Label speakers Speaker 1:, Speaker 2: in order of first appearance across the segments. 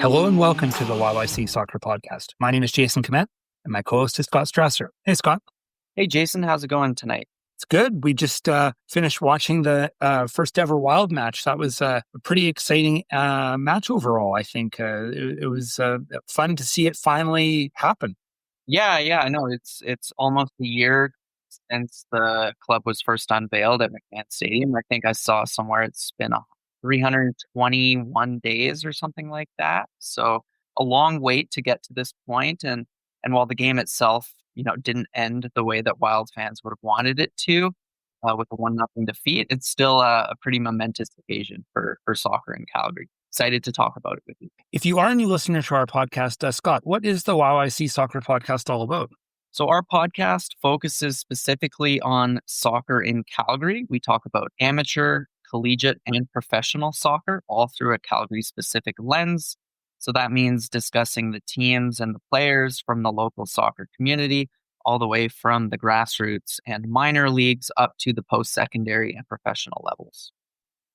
Speaker 1: Hello and welcome to the YYC Soccer Podcast. My name is Jason Komet and my co-host is Scott Strasser. Hey, Scott.
Speaker 2: Hey, Jason. How's it going tonight?
Speaker 1: It's good. We just finished watching the first ever Wild match. That was a pretty exciting match overall, I think. It was fun to see it finally happen.
Speaker 2: Yeah, I know. It's almost a year since the club was first unveiled at McMahon Stadium. I think I saw somewhere it's been 321 days or something like that. So a long wait to get to this point. And while the game itself, didn't end the way that Wild fans would have wanted it to, with a 1-0 defeat, it's still a pretty momentous occasion for soccer in Calgary. Excited to talk about it with you.
Speaker 1: If you are a new listener to our podcast, Scott, what is the YYC Soccer Podcast all about?
Speaker 2: So our podcast focuses specifically on soccer in Calgary. We talk about amateur, collegiate, and professional soccer, all through a Calgary-specific lens. So that means discussing the teams and the players from the local soccer community, all the way from the grassroots and minor leagues up to the post-secondary and professional levels.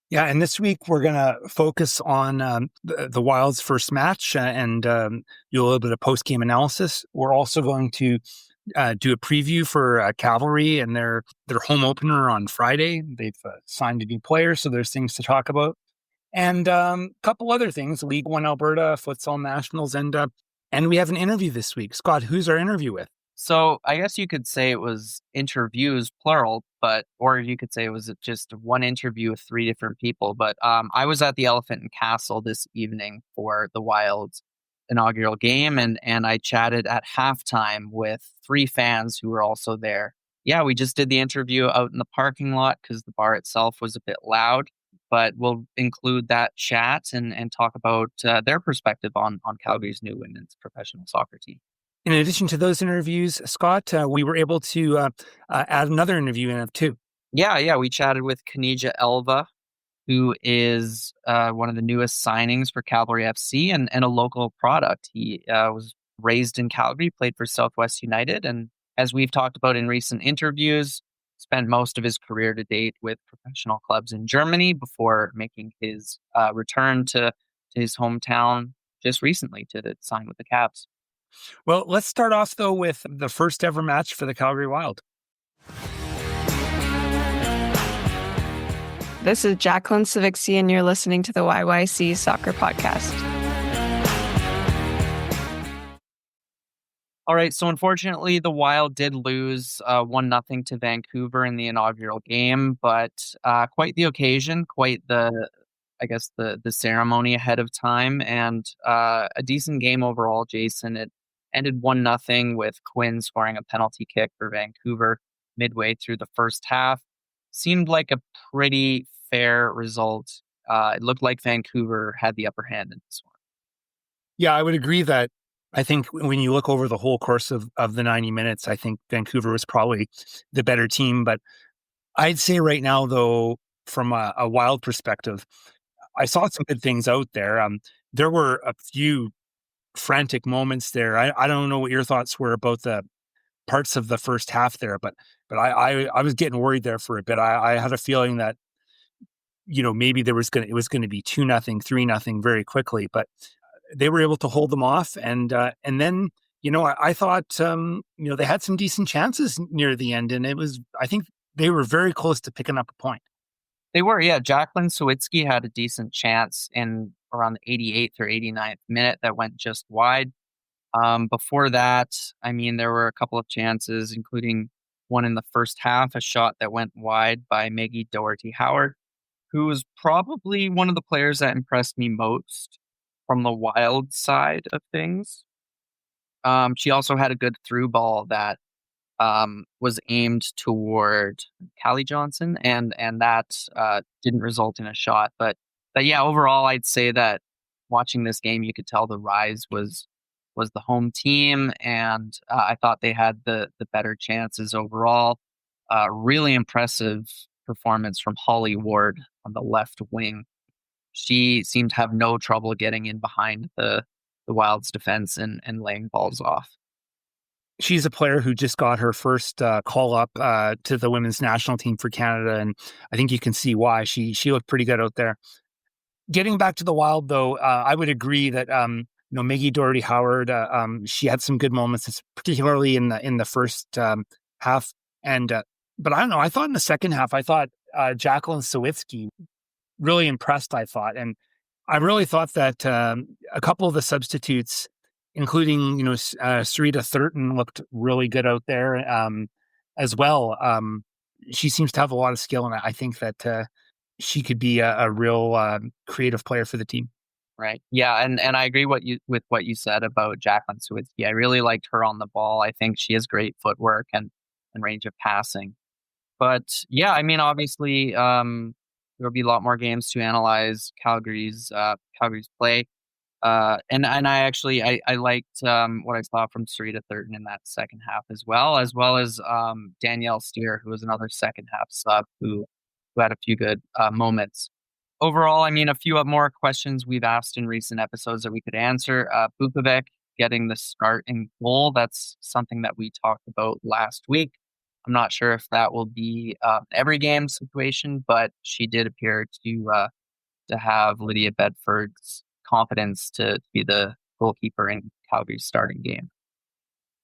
Speaker 1: Yeah, and this week we're going to focus on the Wild's first match and do a little bit of post-game analysis. We're also going to do a preview for Cavalry and their home opener on Friday. They've signed a new player, so there's things to talk about. And a couple other things, League One Alberta, Futsal Nationals, and we have an interview this week. Scott, who's our interview with?
Speaker 2: So I guess you could say it was interviews, plural, or you could say it was just one interview with 3 different people. But I was at the Elephant and Castle this evening for the Wild's inaugural game, and I chatted at halftime with 3 fans who were also there. Yeah, we just did the interview out in the parking lot because the bar itself was a bit loud, but we'll include that chat and talk about their perspective on Calgary's new women's professional soccer team.
Speaker 1: In addition to those interviews, Scott, we were able to add another interview in it too.
Speaker 2: Yeah, we chatted with Caniggia Elva, who is one of the newest signings for Cavalry FC and a local product. He was raised in Calgary, played for Southwest United, and as we've talked about in recent interviews, spent most of his career to date with professional clubs in Germany before making his return to his hometown just recently to sign with the Cavs.
Speaker 1: Well, let's start off, though, with the first ever match for the Calgary Wild.
Speaker 3: This is Jacqueline Savixi, and you're listening to the YYC Soccer Podcast.
Speaker 2: All right, so unfortunately, the Wild did lose 1-0 to Vancouver in the inaugural game, but quite the occasion, quite the ceremony ahead of time, and a decent game overall, Jason. It ended 1-0 with Quinn scoring a penalty kick for Vancouver midway through the first half. Seemed like a pretty fair result. It looked like Vancouver had the upper hand in this one.
Speaker 1: Yeah, I would agree that I think when you look over the whole course of the 90 minutes, I think Vancouver was probably the better team. But I'd say right now, though, from a Wild perspective, I saw some good things out there. There were a few frantic moments there. I don't know what your thoughts were about the parts of the first half there, but I was getting worried there for a bit. I had a feeling that maybe it was going to be 2-0, 3-0 very quickly, but they were able to hold them off, and then I thought they had some decent chances near the end, and I think they were very close to picking up a point.
Speaker 2: They were, yeah. Jacqueline Sawicki had a decent chance in around the 88th or 89th minute that went just wide. Before that, there were a couple of chances, including one in the first half, a shot that went wide by Maggie Doherty-Howard, who was probably one of the players that impressed me most from the Wild side of things. She also had a good through ball that was aimed toward Callie Johnson, and that didn't result in a shot. But yeah, overall, I'd say that watching this game, you could tell the rise was the home team, and I thought they had the better chances overall. Really impressive performance from Holly Ward on the left wing. She seemed to have no trouble getting in behind the Wild's defense and laying balls off.
Speaker 1: She's a player who just got her first call up to the women's national team for Canada, and I think you can see why. She looked pretty good out there. Getting back to the Wild, though, I would agree that Maggie Doherty Howard, she had some good moments, particularly in the first half. And but I don't know. I thought in the second half, I thought Jacqueline Sawicki really impressed. I thought, and I really thought that a couple of the substitutes, including Sarita Thurton, looked really good out there as well. She seems to have a lot of skill, and I think that she could be a real creative player for the team.
Speaker 2: Right. Yeah, and I agree with what you said about Jacqueline Sawicki. I really liked her on the ball. I think she has great footwork and range of passing. But yeah, I mean, obviously, there'll be a lot more games to analyze Calgary's play. And I actually I liked what I saw from Sarita Thurton in that second half as well as Danielle Steer, who was another second half sub who had a few good moments. Overall, I mean, a few more questions we've asked in recent episodes that we could answer. Bukovic getting the start in goal. That's something that we talked about last week. I'm not sure if that will be every game situation, but she did appear to have Lydia Bedford's confidence to be the goalkeeper in Calgary's starting game.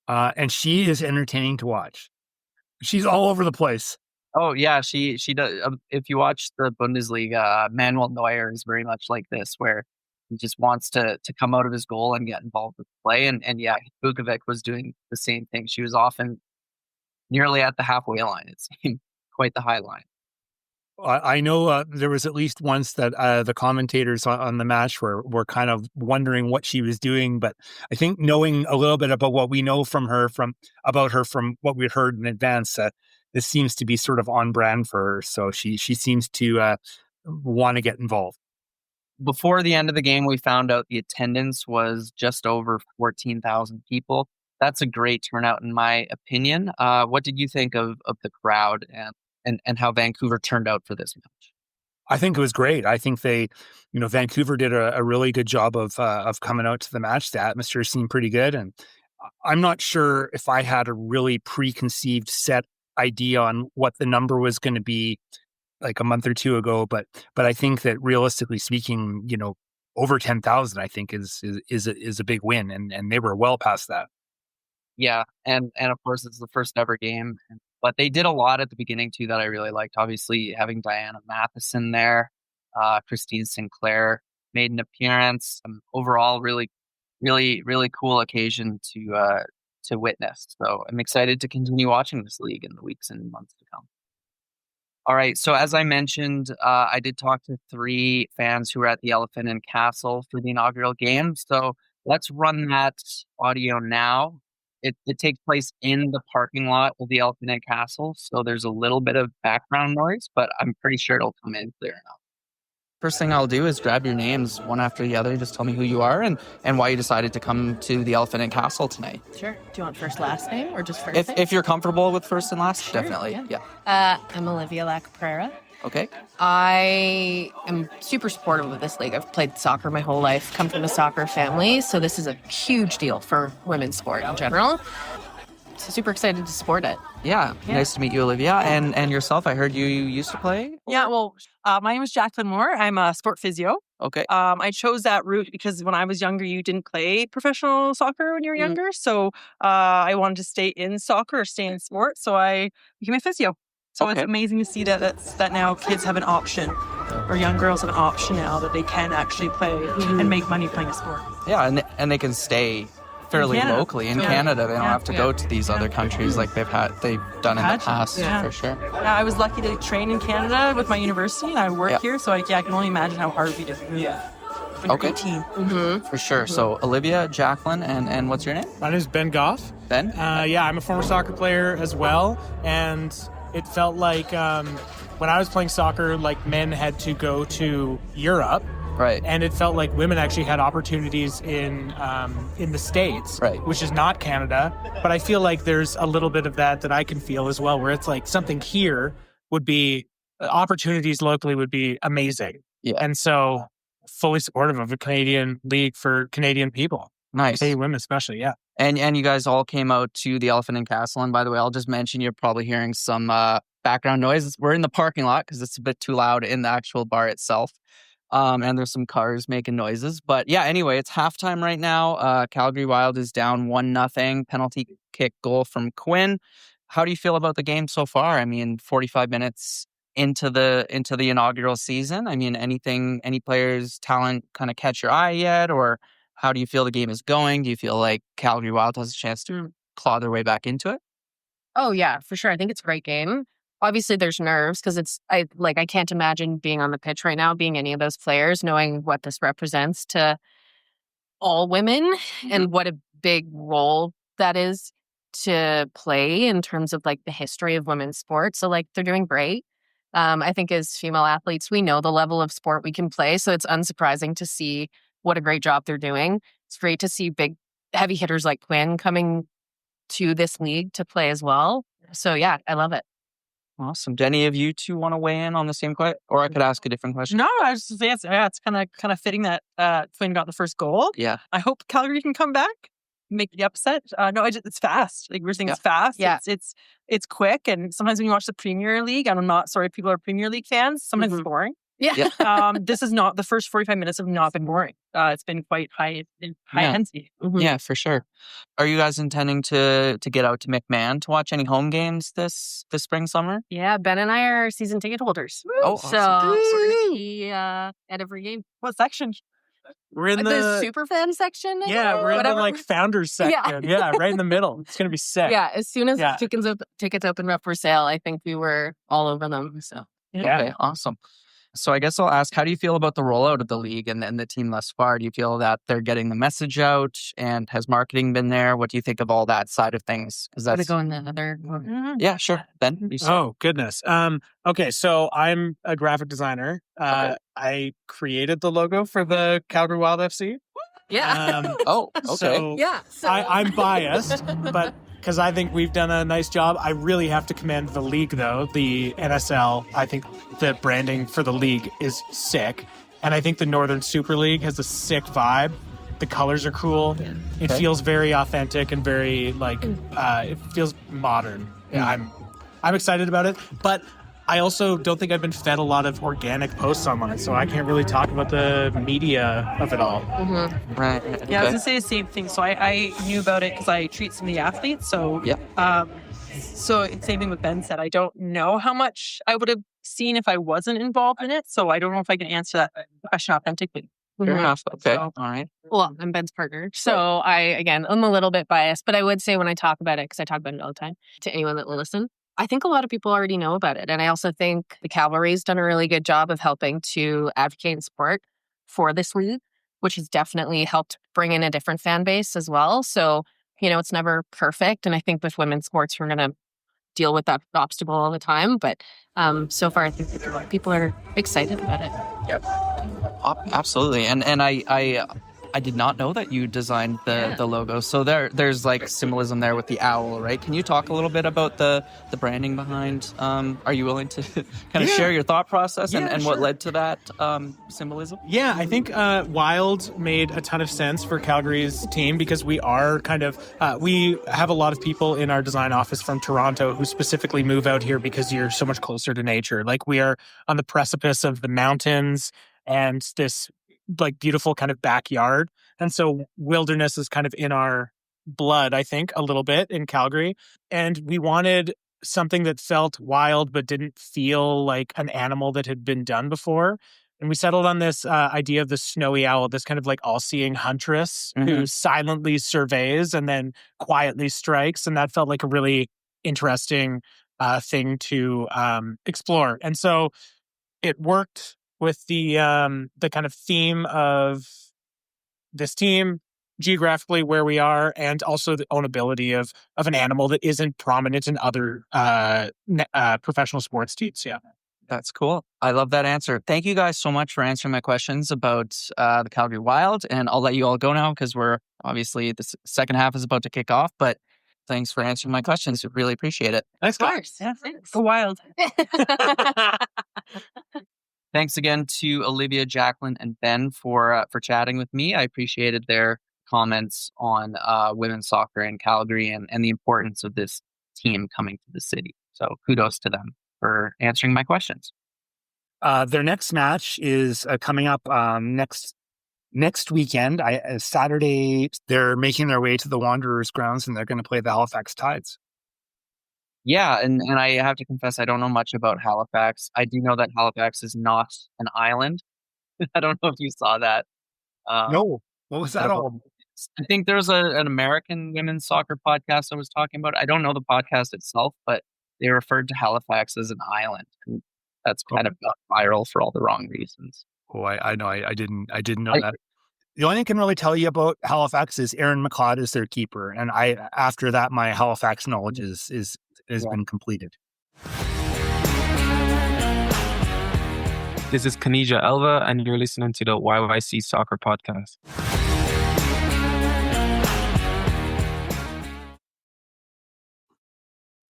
Speaker 1: And she is entertaining to watch. She's all over the place.
Speaker 2: Oh yeah, she does. If you watch the Bundesliga, Manuel Neuer is very much like this, where he just wants to come out of his goal and get involved with play. And yeah, Bukovic was doing the same thing. She was often nearly at the halfway line. It seemed quite the high line.
Speaker 1: I know there was at least once that the commentators on the match were kind of wondering what she was doing, but I think knowing a little bit about what we know from what we heard in advance, this seems to be sort of on brand for her. So she seems to want to get involved.
Speaker 2: Before the end of the game, we found out the attendance was just over 14,000 people. That's a great turnout, in my opinion. What did you think of the crowd and how Vancouver turned out for this match?
Speaker 1: I think it was great. I think Vancouver did a really good job of coming out to the match. The atmosphere seemed pretty good, and I'm not sure if I had a really preconceived set idea on what the number was going to be like a month or two ago, but I think that realistically speaking, over 10,000, I think is a big win, and they were well past that.
Speaker 2: Yeah, and of course it's the first ever game, but they did a lot at the beginning too that I really liked. Obviously, having Diana Matheson there, Christine Sinclair made an appearance. Overall, really, really, really cool occasion to witness. So I'm excited to continue watching this league in the weeks and months to come. All right, so as I mentioned, I did talk to 3 fans who were at the Elephant and Castle for the inaugural game. So let's run that audio now. It takes place in the parking lot of the Elephant and Castle, so there's a little bit of background noise, but I'm pretty sure it'll come in clear enough. First thing I'll do is grab your names one after the other. Just tell me who you are and why you decided to come to the Elephant and Castle tonight.
Speaker 4: Sure. Do you want first, last name, or just first name?
Speaker 2: If you're comfortable with first and last,
Speaker 4: Sure,
Speaker 2: definitely. Yeah.
Speaker 4: I'm Olivia Lacaprera.
Speaker 2: Okay.
Speaker 4: I am super supportive of this league. I've played soccer my whole life, come from a soccer family, so this is a huge deal for women's sport in general. So super excited to support it.
Speaker 2: Yeah. Nice to meet you, Olivia. And yourself, I heard you used to play?
Speaker 5: Yeah, well, my name is Jacqueline Moore. I'm a sport physio.
Speaker 2: Okay.
Speaker 5: I chose that route because when I was younger, you didn't play professional soccer when you were younger. So I wanted to stay in soccer or stay in sport. So I became a physio. So It's amazing to see that now kids have an option, or young girls have an option now that they can actually play and make money playing a sport.
Speaker 2: Yeah, and they can stay fairly locally in Canada. They don't have to go to these other countries like they've done in the past, for sure.
Speaker 5: Yeah, I was lucky to train in Canada with my university, and I work here, so I can only imagine how hard it would be to move.
Speaker 2: Okay. For sure. So Olivia, Jacqueline, and what's your name?
Speaker 6: My name is Ben Goff.
Speaker 2: Ben?
Speaker 6: I'm a former soccer player as well, and it felt like when I was playing soccer, like men had to go to Europe.
Speaker 2: Right.
Speaker 6: And it felt like women actually had opportunities in the States,
Speaker 2: right,
Speaker 6: which is not Canada. But I feel like there's a little bit of that I can feel as well, where it's like something here would be, opportunities locally would be amazing.
Speaker 2: Yeah.
Speaker 6: And so fully supportive of a Canadian league for Canadian people.
Speaker 2: Nice.
Speaker 6: Canadian women especially, yeah.
Speaker 2: And you guys all came out to the Elephant and Castle. And by the way, I'll just mention you're probably hearing some background noise. We're in the parking lot because it's a bit too loud in the actual bar itself. And there's some cars making noises. But yeah, anyway, it's halftime right now. Calgary Wild is down 1-0. Penalty kick goal from Quinn. How do you feel about the game so far? I mean, 45 minutes into the inaugural season. I mean, any players' talent kind of catch your eye yet? Or how do you feel the game is going? Do you feel like Calgary Wild has a chance to claw their way back into it?
Speaker 4: Oh yeah, for sure. I think it's a great game. Obviously, there's nerves because I can't imagine being on the pitch right now, being any of those players, knowing what this represents to all women and what a big role that is to play in terms of like the history of women's sports. So like they're doing great. I think as female athletes, we know the level of sport we can play. So it's unsurprising to see what a great job they're doing. It's great to see big, heavy hitters like Quinn coming to this league to play as well. So yeah, I love it.
Speaker 2: Awesome. Do any of you two want to weigh in on the same question? Or I could ask a different question.
Speaker 5: No, I was just saying, it's kind of fitting that Quinn got the first goal.
Speaker 2: Yeah.
Speaker 5: I hope Calgary can come back, make the upset. No, it's fast. Like we're saying, it's fast.
Speaker 4: Yeah.
Speaker 5: It's quick. And sometimes when you watch the Premier League, and I'm not sorry, people are Premier League fans. Sometimes it's boring.
Speaker 4: Yeah.
Speaker 5: This is not the first 45 minutes have not been boring. It's been quite high intensity.
Speaker 4: Mhm.
Speaker 2: Yeah, for sure. Are you guys intending to get out to McMahon to watch any home games this spring, summer?
Speaker 4: Yeah, Ben and I are season ticket holders.
Speaker 2: Oh,
Speaker 4: so
Speaker 2: awesome.
Speaker 4: we're going to be at every game.
Speaker 5: What section?
Speaker 6: We're in
Speaker 4: The super fan section?
Speaker 6: we're in the like founders section. Yeah, right in the middle. It's gonna be sick.
Speaker 4: Yeah, as soon as tickets opened up for sale, I think we were all over them. So
Speaker 2: Okay, awesome. So I guess I'll ask, how do you feel about the rollout of the league and the team thus far? Do you feel that they're getting the message out, and has marketing been there? What do you think of all that side of things? Because
Speaker 4: I'm
Speaker 2: that's
Speaker 4: going to go in the other.
Speaker 2: yeah, sure. Ben, you start.
Speaker 6: Oh goodness. Okay, so I'm a graphic designer. I created the logo for the Calgary Wild FC.
Speaker 4: Yeah.
Speaker 2: Oh, okay.
Speaker 6: So
Speaker 4: Yeah. So
Speaker 6: I'm biased, but because I think we've done a nice job. I really have to commend the league, though. The NSL, I think the branding for the league is sick. And I think the Northern Super League has a sick vibe. The colors are cool. It feels very authentic and very, it feels modern. Yeah, I'm excited about it. But I also don't think I've been fed a lot of organic posts online, so I can't really talk about the media of it all.
Speaker 2: Right.
Speaker 5: Yeah, I was gonna say the same thing. So I knew about it because I treat some of the athletes. So so same thing with Ben said. I don't know how much I would have seen if I wasn't involved in it. So I don't know if I can answer that question authentically.
Speaker 2: Fair enough. Okay.
Speaker 5: So-
Speaker 2: All right.
Speaker 4: Well, I'm Ben's partner. So I'm a little bit biased, but I would say when I talk about it, because I talk about it all the time to anyone that will listen, I think a lot of people already know about it. And I also think the Cavalry's done a really good job of helping to advocate and support for this league, which has definitely helped bring in a different fan base as well. So, it's never perfect. And I think with women's sports, we're going to deal with that obstacle all the time. But so far, I think people are excited about it.
Speaker 2: Yep. Absolutely. And I did not know that you designed the logo. So there's like symbolism there with the owl, right? Can you talk a little bit about the branding behind? Are you willing to kind of share your thought process and what led to that symbolism?
Speaker 6: Yeah, I think Wild made a ton of sense for Calgary's team because we are we have a lot of people in our design office from Toronto who specifically move out here because you're so much closer to nature. Like we are on the precipice of the mountains and this like beautiful kind of backyard. And so wilderness is kind of in our blood, I think, a little bit in Calgary. And we wanted something that felt wild but didn't feel like an animal that had been done before. And we settled on this idea of the snowy owl, this kind of like all-seeing huntress who silently surveys and then quietly strikes. And that felt like a really interesting thing to explore. And so it worked with the kind of theme of this team, geographically where we are, and also the ownability of an animal that isn't prominent in other professional sports teams. Yeah.
Speaker 2: That's cool. I love that answer. Thank you guys so much for answering my questions about the Calgary Wild. And I'll let you all go now because we're obviously the second half is about to kick off. But thanks for answering my questions. I really appreciate it.
Speaker 6: Thanks,
Speaker 4: Of course.
Speaker 5: Yeah,
Speaker 4: Thanks.
Speaker 5: Go Wild.
Speaker 2: Thanks again to Olivia, Jacqueline, and Ben for chatting with me. I appreciated their comments on women's soccer in Calgary and the importance of this team coming to the city. So kudos to them for answering my questions.
Speaker 1: Their next match is coming up next weekend. Saturday, they're making their way to the Wanderers grounds and they're going to play the Halifax Tides.
Speaker 2: Yeah, and I have to confess, I don't know much about Halifax. I do know that Halifax is not an island. I don't know if you saw that.
Speaker 1: No, what was that all?
Speaker 2: I think there's an American women's soccer podcast I was talking about. I don't know the podcast itself, but they referred to Halifax as an island, and that's kind of got viral for all the wrong reasons.
Speaker 1: Oh, I know. I didn't know that. The only thing I can really tell you about Halifax is Aaron McLeod is their keeper, and after that, my Halifax knowledge has been completed.
Speaker 7: This is Caniggia Elva, and you're listening to the YYC Soccer Podcast.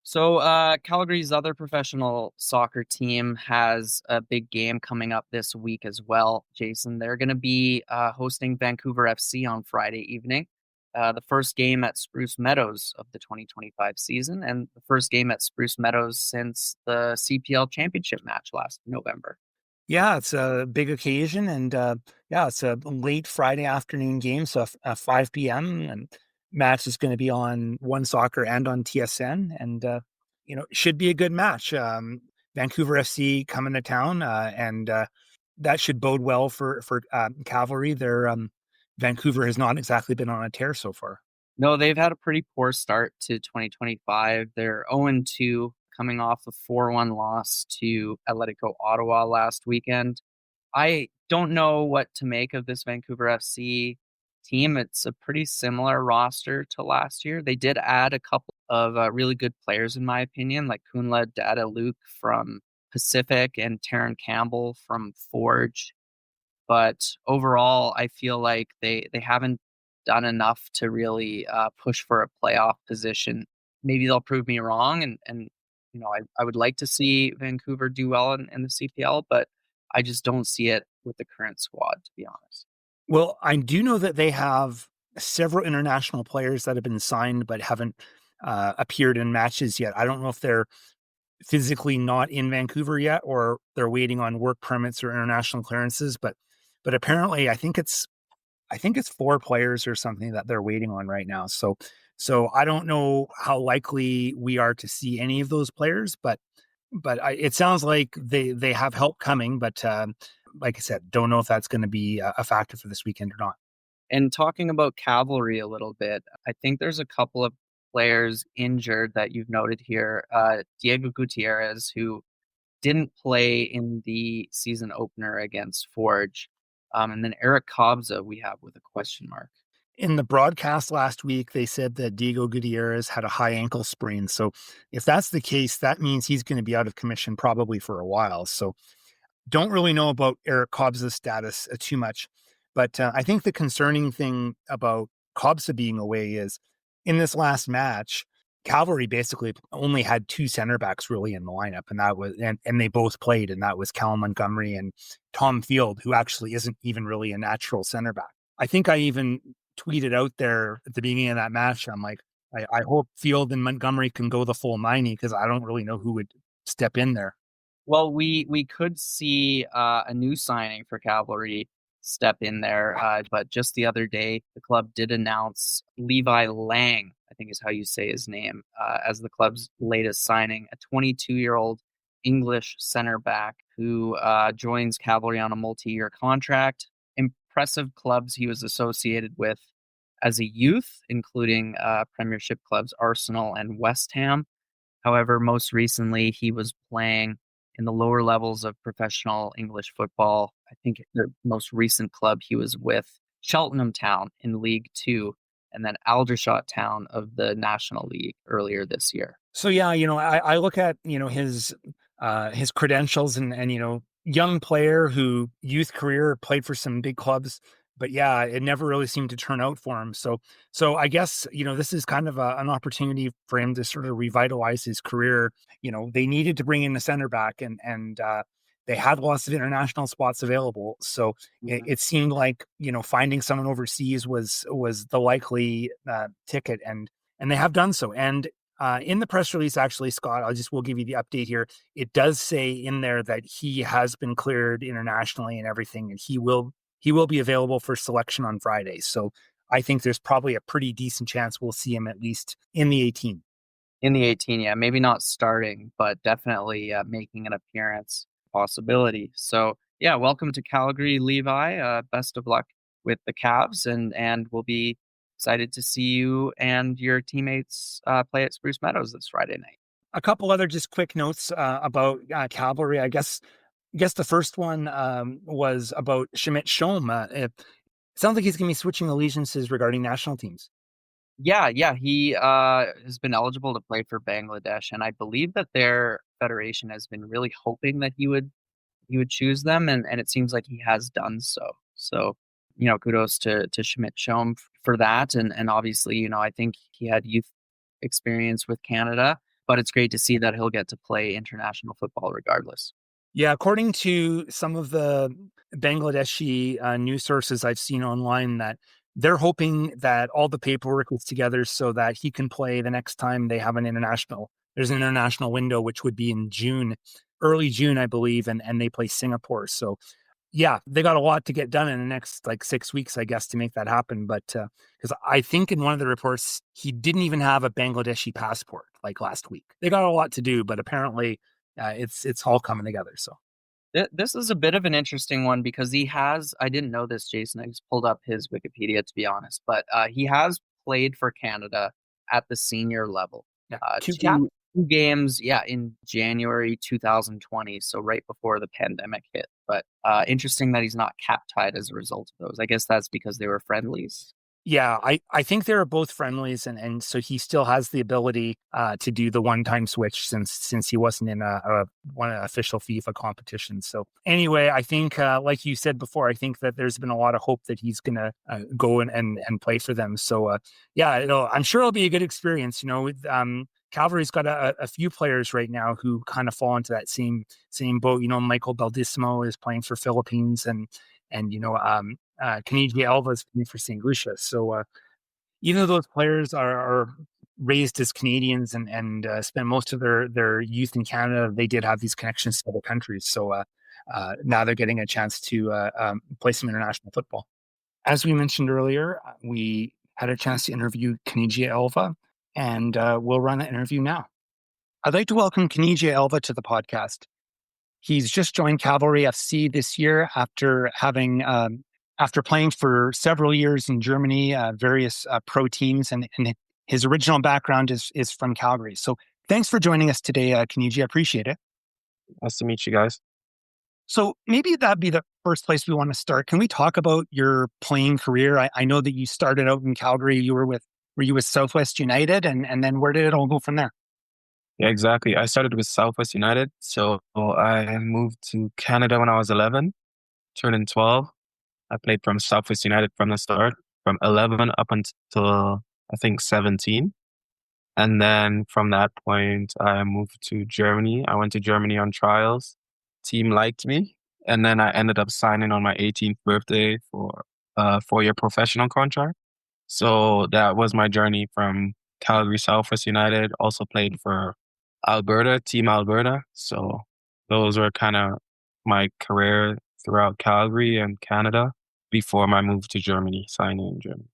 Speaker 2: So Calgary's other professional soccer team has a big game coming up this week as well, Jason. They're going to be hosting Vancouver FC on Friday evening. The first game at Spruce Meadows of the 2025 season, and the first game at Spruce Meadows since the CPL Championship match last November.
Speaker 1: Yeah, it's a big occasion, and it's a late Friday afternoon game, so at 5 p.m. and match is going to be on One Soccer and on TSN, and it should be a good match. Vancouver FC coming to town, and that should bode well for Cavalry. Their Vancouver has not exactly been on a tear so far.
Speaker 2: No, they've had a pretty poor start to 2025. They're 0-2, coming off a 4-1 loss to Atletico Ottawa last weekend. I don't know what to make of this Vancouver FC team. It's a pretty similar roster to last year. They did add a couple of really good players, in my opinion, like Kunla Dada Luke from Pacific and Taryn Campbell from Forge. But overall, I feel like they haven't done enough to really push for a playoff position. Maybe they'll prove me wrong, and I would like to see Vancouver do well in the CPL, but I just don't see it with the current squad, to be honest.
Speaker 1: Well, I do know that they have several international players that have been signed but haven't appeared in matches yet. I don't know if they're physically not in Vancouver yet or they're waiting on work permits or international clearances, but apparently I think it's 4 players or something that they're waiting on right now. So I don't know how likely we are to see any of those players, but it sounds like they have help coming, but like I said, don't know if that's going to be a factor for this weekend or not.
Speaker 2: And talking about Cavalry a little bit, I think there's a couple of players injured that you've noted here. Diego Gutierrez, who didn't play in the season opener against Forge. And then Eric Kobza we have with a question mark.
Speaker 1: In the broadcast last week, they said that Diego Gutierrez had a high ankle sprain. So if that's the case, that means he's going to be out of commission probably for a while. So don't really know about Eric Kobza's status too much. But I think the concerning thing about Kobza being away is in this last match, Cavalry basically only had 2 center backs really in the lineup, and that was and they both played, and that was Cal Montgomery and Tom Field, who actually isn't even really a natural center back. I think I even tweeted out there at the beginning of that match, I'm like, I hope Field and Montgomery can go the full 90 because I don't really know who would step in there.
Speaker 2: Well, we could see a new signing for Cavalry step in there, but just the other day, the club did announce Levi Lang, I think is how you say his name, as the club's latest signing, a 22-year-old English center back who joins Cavalry on a multi-year contract. Impressive clubs he was associated with as a youth, including Premiership clubs Arsenal and West Ham. However, most recently, he was playing in the lower levels of professional English football. I think the most recent club he was with, Cheltenham Town in League Two, and then Aldershot Town of the National League earlier this year.
Speaker 1: So yeah, I look at his credentials and young player who youth career played for some big clubs, but yeah, it never really seemed to turn out for him. So I guess this is kind of an opportunity for him to sort of revitalize his career. They needed to bring in a center back, and they had lots of international spots available. So it seemed like finding someone overseas was the likely ticket, and they have done so. And In the press release, actually, Scott, we'll give you the update here. It does say in there that he has been cleared internationally and everything, and he will be available for selection on Friday. So I think there's probably a pretty decent chance we'll see him at least in the 18.
Speaker 2: In the 18, yeah, maybe not starting, but definitely making an appearance possibility. So yeah, welcome to Calgary, Levi. Best of luck with the Cavs, and we'll be excited to see you and your teammates play at Spruce Meadows this Friday night.
Speaker 1: A couple other just quick notes about Cavalry. I guess the first one was about Schmidt Shom. It sounds like he's going to be switching allegiances regarding national teams.
Speaker 2: Yeah, he has been eligible to play for Bangladesh, and I believe that their federation has been really hoping that he would choose them, and it seems like he has done so. So, kudos to Schmidt Shom for that. And obviously, I think he had youth experience with Canada, but it's great to see that he'll get to play international football regardless.
Speaker 1: Yeah, according to some of the Bangladeshi news sources I've seen online, that they're hoping that all the paperwork is together so that he can play the next time they have there's an international window, which would be in June, early June, I believe, and they play Singapore. So yeah, they got a lot to get done in the next 6 weeks, I guess, to make that happen. But because I think in one of the reports, he didn't even have a Bangladeshi passport last week. They got a lot to do, but apparently it's all coming together. So
Speaker 2: this is a bit of an interesting one because he has, I didn't know this, Jason, I just pulled up his Wikipedia to be honest, but he has played for Canada at the senior level.
Speaker 1: Yeah.
Speaker 2: Two games, in January 2020, so right before the pandemic hit. But interesting that he's not cap tied as a result of those. I guess that's because they were friendlies.
Speaker 1: Yeah, I think they were both friendlies, and so he still has the ability to do the one-time switch since he wasn't in one official FIFA competition. So anyway, I think like you said before, I think that there's been a lot of hope that he's going to go and play for them. So I'm sure it'll be a good experience. Calvary's got a few players right now who kind of fall into that same boat. Michael Baldissimo is playing for Philippines, and Caniggia Elva is playing for St. Lucia. So even though those players are raised as Canadians and spent most of their youth in Canada, they did have these connections to other countries. So now they're getting a chance to play some international football. As we mentioned earlier, we had a chance to interview Caniggia Elva, and we'll run that interview now. I'd like to welcome Caniggia Elva to the podcast. He's just joined Cavalry FC this year after playing for several years in Germany, various pro teams, and his original background is from Calgary. So thanks for joining us today, Caniggia. I appreciate it.
Speaker 7: Nice to meet you guys.
Speaker 1: So maybe that'd be the first place we want to start. Can we talk about your playing career? I know that you started out in Calgary. Were you with Southwest United, and then where did it all go from there?
Speaker 7: Yeah, exactly. I started with Southwest United. So I moved to Canada when I was 11, turning 12. I played from Southwest United from the start, from 11 up until, I think, 17. And then from that point, I moved to Germany. I went to Germany on trials. Team liked me. And then I ended up signing on my 18th birthday for a 4-year professional contract. So that was my journey from Calgary Southwest United. Also played for Alberta, Team Alberta. So those were kind of my career throughout Calgary and Canada before my move to Germany, signing in Germany.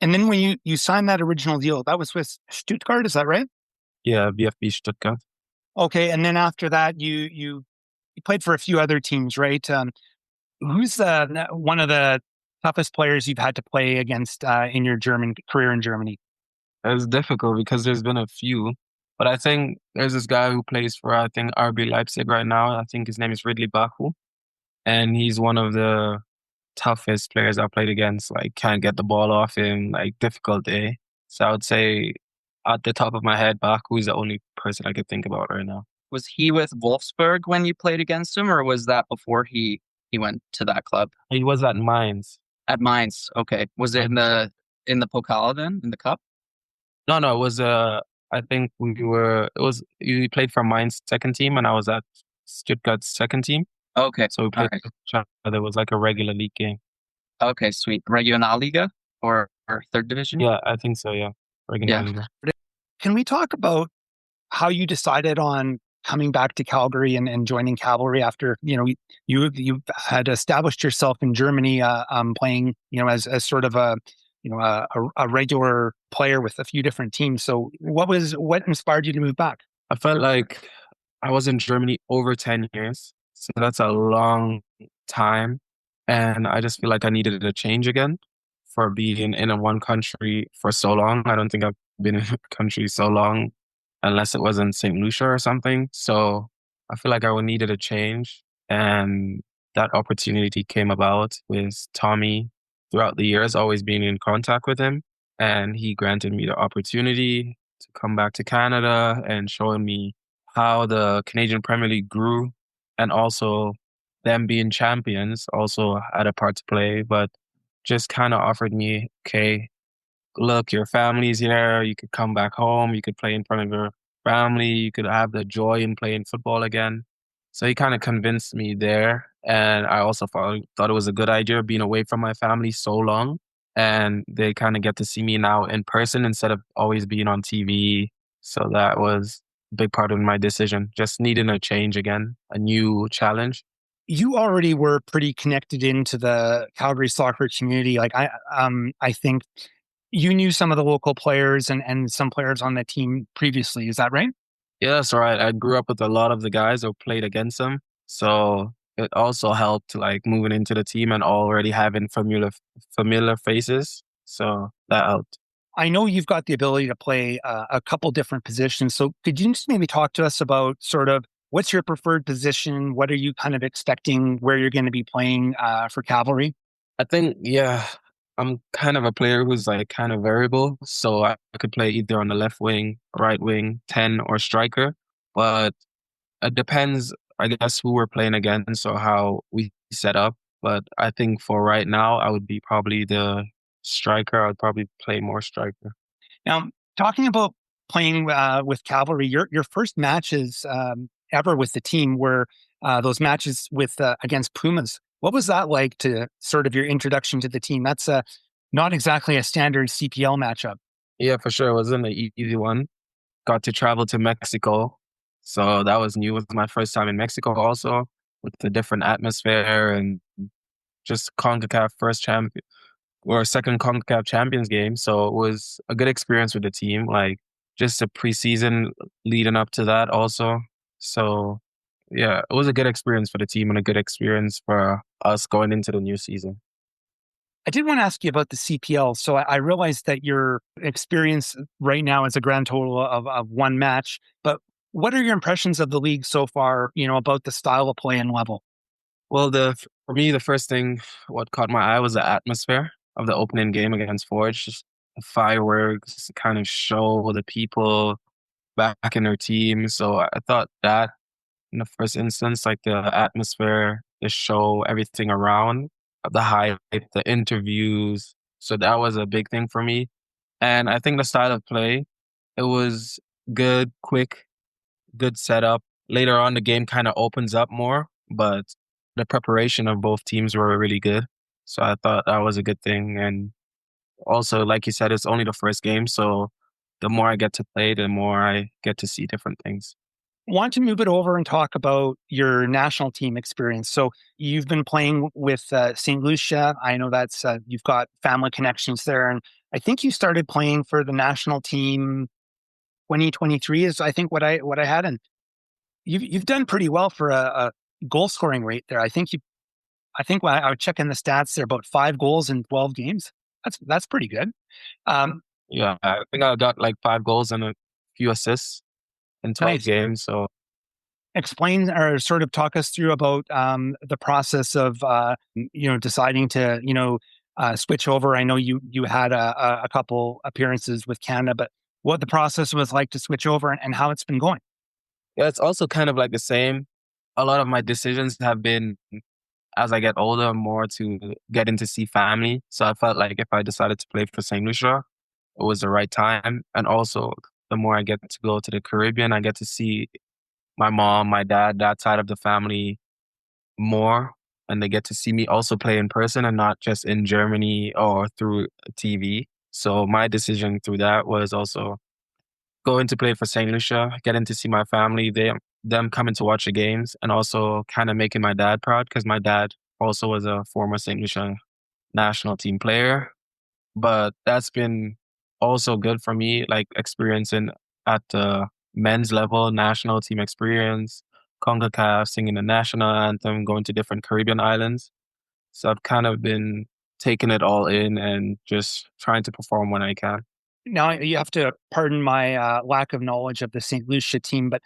Speaker 1: And then when you signed that original deal, that was with Stuttgart, is that right?
Speaker 7: Yeah, VfB Stuttgart.
Speaker 1: Okay, and then after that, you played for a few other teams, right? Who's one of the toughest players you've had to play against in your German career in Germany?
Speaker 7: It's difficult because there's been a few, but I think there's this guy who plays for, I think, RB Leipzig right now. I think his name is Ridley Baku, and he's one of the toughest players I played against. Can't get the ball off him, difficult day. So I would say at the top of my head, Baku is the only person I could think about right now.
Speaker 2: Was he with Wolfsburg when you played against him, or was that before he went to that club?
Speaker 7: He was at Mainz.
Speaker 2: At Mainz, okay. Was it in the Pokal then, in the cup?
Speaker 7: No, it was I think he played for Mainz second team and I was at Stuttgart's second team.
Speaker 2: Okay.
Speaker 7: So we played each other. It was like a regular league game.
Speaker 2: Okay, sweet. Regionalliga or third division?
Speaker 7: Yeah, I think so, yeah. Regionalliga.
Speaker 1: Can we talk about how you decided on coming back to Calgary and joining Cavalry after, you had established yourself in Germany, playing, as sort of a regular player with a few different teams. So what inspired you to move back?
Speaker 7: I felt like I was in Germany over 10 years. So that's a long time. And I just feel like I needed a change again for being in a one country for so long. I don't think I've been in a country so long unless it was in St. Lucia or something. So I feel like I needed a change. And that opportunity came about with Tommy throughout the years, always being in contact with him. And he granted me the opportunity to come back to Canada and showing me how the Canadian Premier League grew, and also them being champions also had a part to play, but just kind of offered me, okay, look, your family's here, you could come back home, you could play in front of your family, you could have the joy in playing football again. So he kind of convinced me there. And I also thought it was a good idea being away from my family so long. And they kind of get to see me now in person instead of always being on TV. So that was a big part of my decision, just needing a change again, a new challenge.
Speaker 1: You already were pretty connected into the Calgary soccer community. Like I think you knew some of the local players and some players on the team previously. Is that right?
Speaker 7: Yeah, that's right. I grew up with a lot of the guys who played against them. So it also helped like moving into the team and already having familiar faces. So that helped.
Speaker 1: I know you've got the ability to play a couple different positions. So could you just maybe talk to us about sort of what's your preferred position? What are you kind of expecting where you're going to be playing for Cavalry?
Speaker 7: I think, yeah, I'm kind of a player who's like kind of variable. So I could play either on the left wing, right wing, 10 or striker. But it depends, I guess, who we're playing against or how we set up. But I think for right now, I would be probably the striker. I would probably play more striker.
Speaker 1: Now, talking about playing with Cavalry, your first matches ever with the team were those matches with against Pumas. What was that like to sort of your introduction to the team? That's not exactly a standard CPL matchup.
Speaker 7: Yeah, for sure. It wasn't an easy one. Got to travel to Mexico. So that was new. It was my first time in Mexico also, with the different atmosphere and just CONCACAF first champion or second CONCACAF champions game. So it was a good experience with the team, like just a preseason leading up to that also. So yeah, it was a good experience for the team and a good experience for us going into the new season.
Speaker 1: I did want to ask you about the CPL. So I realized that your experience right now is a grand total of one match, but what are your impressions of the league so far, about the style of play and level?
Speaker 7: Well, for me, the first thing what caught my eye was the atmosphere of the opening game against Forge. Just the fireworks, kind of show the people back in their team. So I thought that in the first instance, like the atmosphere, the show, everything around, the hype, the interviews. So that was a big thing for me. And I think the style of play, it was good, quick, good setup. Later on, the game kind of opens up more, but the preparation of both teams were really good. So I thought that was a good thing. And also, like you said, it's only the first game. So the more I get to play, the more I get to see different things.
Speaker 1: Want to move it over and talk about your national team experience. So you've been playing with St. Lucia. I know that's you've got family connections there, and I think you started playing for the national team 2023 is I think what I had, and you've done pretty well for a goal scoring rate there. I think when I was checking the stats, there about 5 goals in 12 games. That's pretty good.
Speaker 7: Yeah, I think I got like 5 goals and a few assists in 12
Speaker 1: Nice.
Speaker 7: games. So
Speaker 1: Explain or sort of talk us through about the process of deciding to switch over. I know you had a couple appearances with Canada, but what the process was like to switch over and how it's been going.
Speaker 7: yeah, it's also kind of like the same. A lot of my decisions have been as I get older, more to getting to see family. So I felt like if I decided to play for St. Lucia, it was the right time. And also, the more I get to go to the Caribbean, I get to see my mom, my dad, that side of the family more. And they get to see me also play in person and not just in Germany or through TV. So my decision through that was also going to play for St. Lucia, getting to see my family, them coming to watch the games, and also kind of making my dad proud because my dad also was a former St. Lucia national team player. But that's been also good for me, like experiencing at the men's level, national team experience, CONCACAF, singing the national anthem, going to different Caribbean islands. So I've kind of been taking it all in and just trying to perform when I can.
Speaker 1: Now, you have to pardon my lack of knowledge of the St. Lucia team, but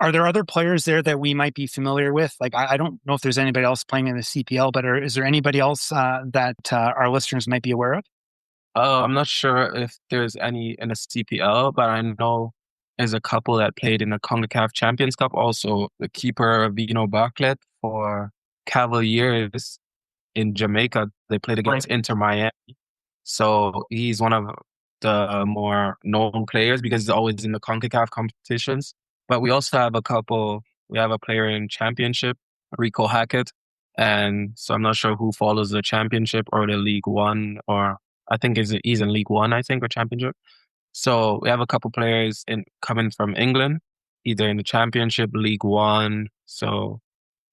Speaker 1: are there other players there that we might be familiar with? Like, I don't know if there's anybody else playing in the CPL, but is there anybody else that our listeners might be aware of?
Speaker 7: I'm not sure if there's any in the CPL, but I know there's a couple that played in the CONCACAF Champions Cup. Also, the keeper, Vino Bartlett, for Cavaliers in Jamaica. They played against Inter Miami. So he's one of the more known players because he's always in the CONCACAF competitions. But we also have we have a player in Championship, Rico Hackett. And so I'm not sure who follows the Championship or the League One, or I think he's in League One, I think, or Championship. So we have a couple players coming from England, either in the Championship, League One. So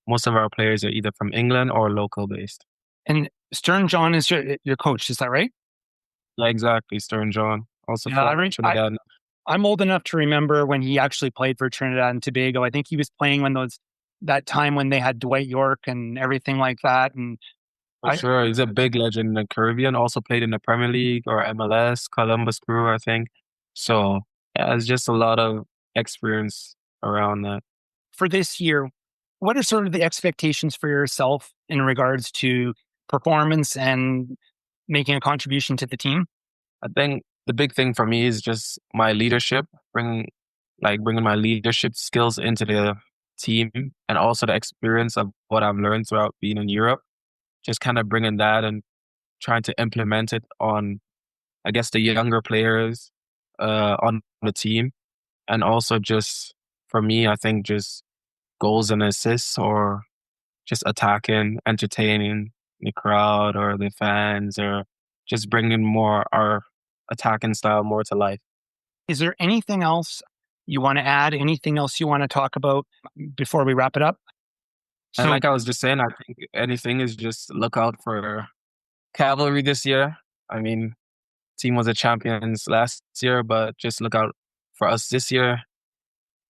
Speaker 7: most of our players are either from England or local based.
Speaker 1: And Stern John is your coach, is that right?
Speaker 7: Yeah, exactly. Stern John. Also from Trinidad.
Speaker 1: I'm old enough to remember when he actually played for Trinidad and Tobago. I think he was playing that time when they had Dwight York and everything like that. And
Speaker 7: sure, he's a big legend in the Caribbean. Also played in the Premier League or MLS, Columbus Crew, I think. So yeah, it's just a lot of experience around that.
Speaker 1: For this year, what are sort of the expectations for yourself in regards to performance and making a contribution to the team?
Speaker 7: I think the big thing for me is just my leadership, bringing my leadership skills into the team, and also the experience of what I've learned throughout being in Europe. Just kind of bringing that and trying to implement it on, I guess, the younger players on the team. And also just, for me, I think just goals and assists, or just attacking, entertaining the crowd or the fans, or just bringing more our attacking style more to life.
Speaker 1: Is there anything else you want to add? Anything else you want to talk about before we wrap it up?
Speaker 7: And like I was just saying, I think anything is just look out for Cavalry this year. I mean, team was a champions last year, but just look out for us this year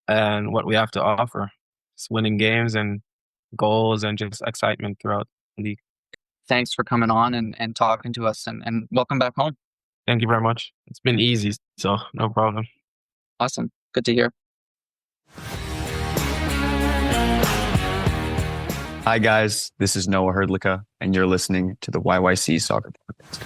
Speaker 7: and what we have to offer. Just winning games and goals and just excitement throughout the league.
Speaker 2: Thanks for coming on and talking to us, and welcome back home.
Speaker 7: Thank you very much. It's been easy, so no problem.
Speaker 2: Awesome. Good to hear.
Speaker 8: Hi, guys. This is Noah Herdlicka, and you're listening to the YYC Soccer Podcast.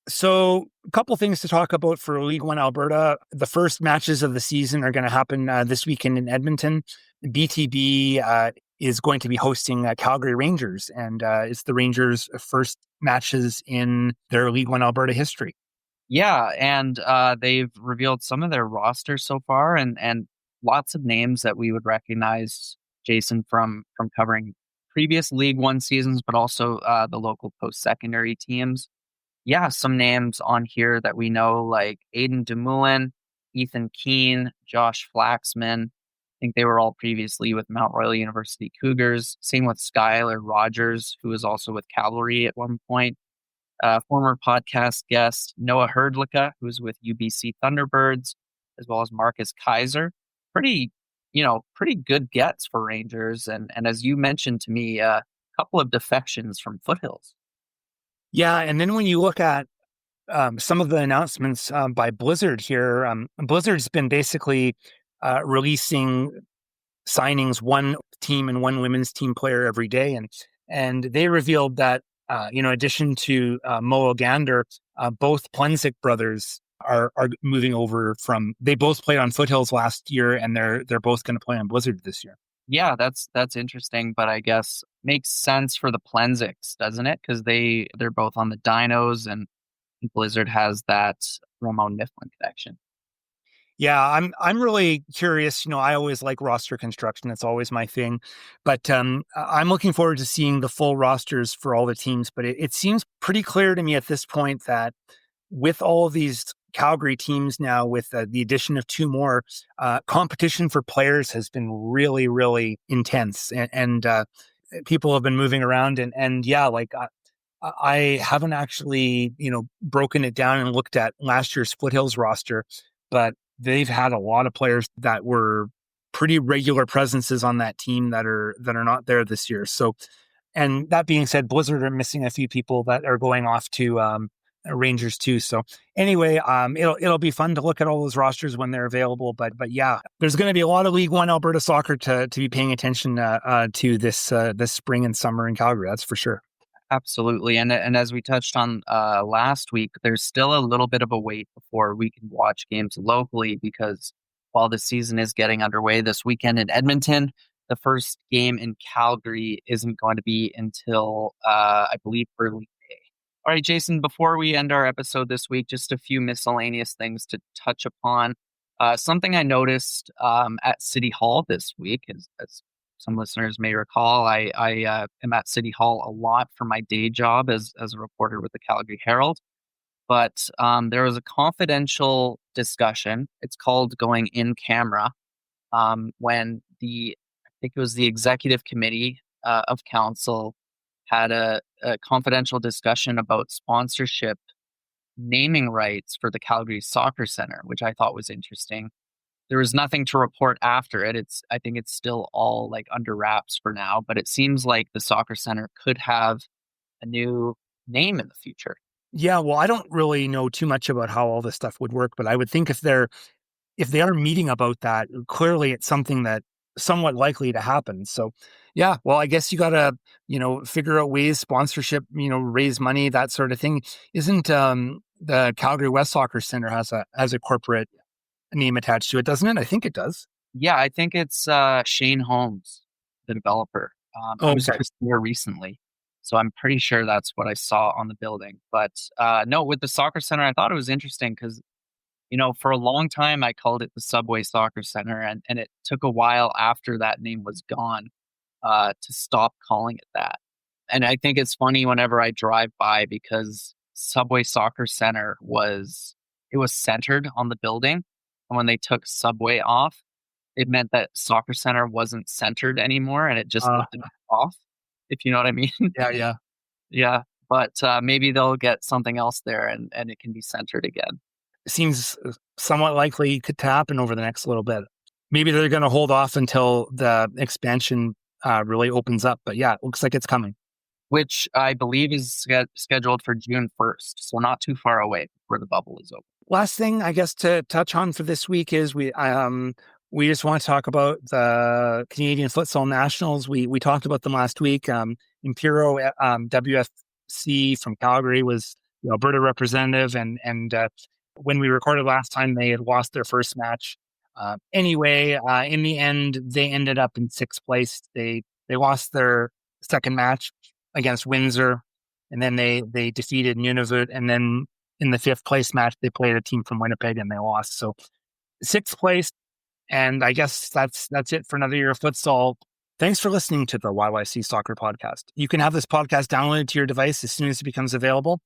Speaker 1: So a couple things to talk about for League One Alberta. The first matches of the season are going to happen this weekend in Edmonton. BTB is going to be hosting Calgary Rangers, and it's the Rangers' first matches in their League One Alberta history.
Speaker 2: Yeah, and they've revealed some of their roster so far, and lots of names that we would recognize, Jason, from covering previous League One seasons, but also the local post-secondary teams. Yeah, some names on here that we know, like Aiden Dumoulin, Ethan Keane, Josh Flaxman. I think they were all previously with Mount Royal University Cougars. Same with Skylar Rogers, who was also with Cavalry at one point. Former podcast guest Noah Herdlicka, who was with UBC Thunderbirds, as well as Marcus Kaiser. Pretty good gets for Rangers. And as you mentioned to me, a couple of defections from Foothills.
Speaker 1: Yeah, and then when you look at some of the announcements by Blizzard here, Blizzard's been basically releasing signings, one team and one women's team player every day. And they revealed that, in addition to Mo Gander, both Plenzik brothers are moving over they both played on Foothills last year, and they're both going to play on Blizzard this year.
Speaker 2: Yeah, that's interesting, but I guess makes sense for the Plenziks, doesn't it? Because they're both on the Dinos, and Blizzard has that Ramon Mifflin connection.
Speaker 1: Yeah, I'm really curious. I always like roster construction. That's always my thing. But I'm looking forward to seeing the full rosters for all the teams. But it seems pretty clear to me at this point that with all of these Calgary teams now, with the addition of 2 more, competition for players has been really, really intense, and people have been moving around, and yeah, like I haven't actually, broken it down and looked at last year's Foothills roster, but they've had a lot of players that were pretty regular presences on that team that are not there this year. So, and that being said, Blizzard are missing a few people that are going off to Rangers too. So anyway, it'll be fun to look at all those rosters when they're available. But yeah, there's going to be a lot of League One Alberta soccer to be paying attention to this spring and summer in Calgary. That's for sure.
Speaker 2: Absolutely. And as we touched on last week, there's still a little bit of a wait before we can watch games locally, because while the season is getting underway this weekend in Edmonton, the first game in Calgary isn't going to be until, I believe, early May. All right, Jason, before we end our episode this week, just a few miscellaneous things to touch upon. Something I noticed at City Hall this week, as some listeners may recall, I am at City Hall a lot for my day job as a reporter with the Calgary Herald. But there was a confidential discussion. It's called going in camera, when I think it was the executive committee of council had a confidential discussion about sponsorship naming rights for the Calgary Soccer Center, which I thought was interesting. There was nothing to report after it. I think it's still all like under wraps for now, but it seems like the soccer center could have a new name in the future.
Speaker 1: Yeah, well, I don't really know too much about how all this stuff would work, but I would think if they are meeting about that, clearly it's something that somewhat likely to happen. So yeah, well, I guess you got to, figure out ways, sponsorship, raise money, that sort of thing. Isn't the Calgary West Soccer Center has a corporate name attached to it, doesn't it? I think it does.
Speaker 2: Yeah, I think it's Shane Holmes, the developer. I was just there recently, so I'm pretty sure that's what I saw on the building. But no, with the soccer center, I thought it was interesting because, for a long time I called it the Subway Soccer Center, and it took a while after that name was gone to stop calling it that. And I think it's funny whenever I drive by, because Subway Soccer Center was centered on the building. And when they took Subway off, it meant that Soccer Center wasn't centered anymore, and it just looked off, if you know what I mean.
Speaker 1: Yeah.
Speaker 2: Yeah. But maybe they'll get something else there and it can be centered again.
Speaker 1: It seems somewhat likely to happen over the next little bit. Maybe they're going to hold off until the expansion really opens up. But yeah, it looks like it's coming.
Speaker 2: Which I believe is scheduled for June 1st. So not too far away before the bubble is open.
Speaker 1: Last thing, I guess, to touch on for this week is we just want to talk about the Canadian Futsal Nationals. We talked about them last week. Impero WFC from Calgary was the Alberta representative, and when we recorded last time, they had lost their first match. Anyway, in the end, they ended up in 6th place. They lost their second match against Windsor, and then they defeated Nunavut, and then in the 5th place match, they played a team from Winnipeg and they lost. So 6th place. And I guess that's it for another year of futsal. Thanks for listening to the YYC Soccer Podcast. You can have this podcast downloaded to your device as soon as it becomes available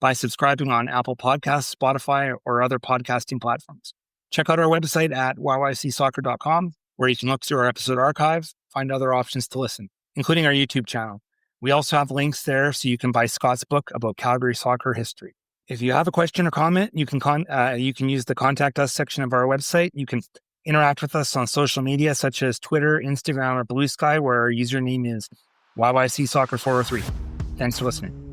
Speaker 1: by subscribing on Apple Podcasts, Spotify, or other podcasting platforms. Check out our website at yycsoccer.com, where you can look through our episode archives, find other options to listen, including our YouTube channel. We also have links there so you can buy Scott's book about Calgary soccer history. If you have a question or comment, you can use the Contact Us section of our website. You can interact with us on social media such as Twitter, Instagram, or Blue Sky, where our username is YYC Soccer 403. Thanks for listening.